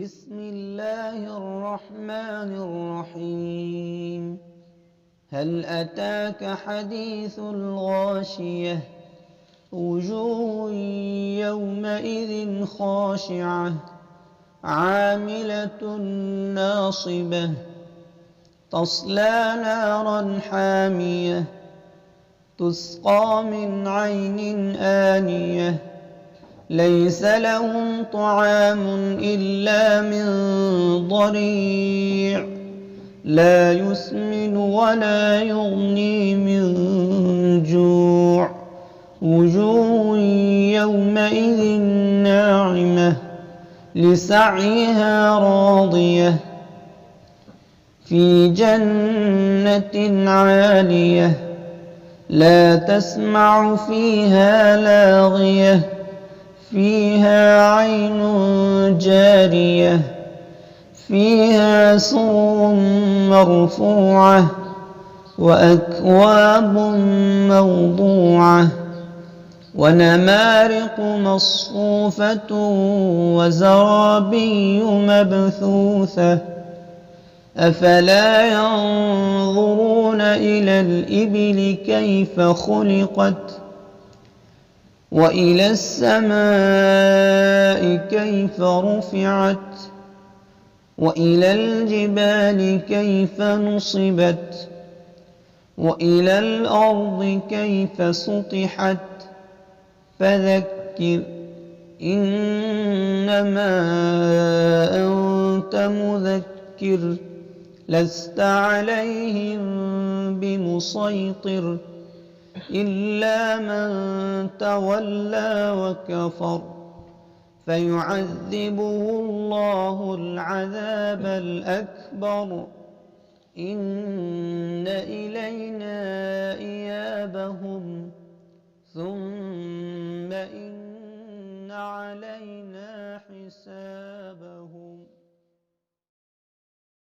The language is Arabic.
بسم الله الرحمن الرحيم. هل أتاك حديث الغاشية؟ وجوه يومئذ خاشعة عاملة ناصبة تصلى نارا حامية تسقى من عين آنية ليس لهم طعام إلا من ضريع لا يسمن ولا يغني من جوع وجوه يومئذ ناعمة لسعيها راضية في جنة عالية لا تسمع فيها لاغية فيها عين جارية فيها سرر مرفوعة وأكواب موضوعة ونمارق مصفوفة وزرابي مبثوثة أفلا ينظرون إلى الإبل كيف خلقت وإلى السماء كيف رفعت وإلى الجبال كيف نصبت وإلى الأرض كيف سطحت فذكر إنما أنت مذكر لست عليهم بمسيطر إلا من تولى وكفر فيعذبه الله العذاب الأكبر إن إلينا إيابهم ثم إن علينا حسابهم.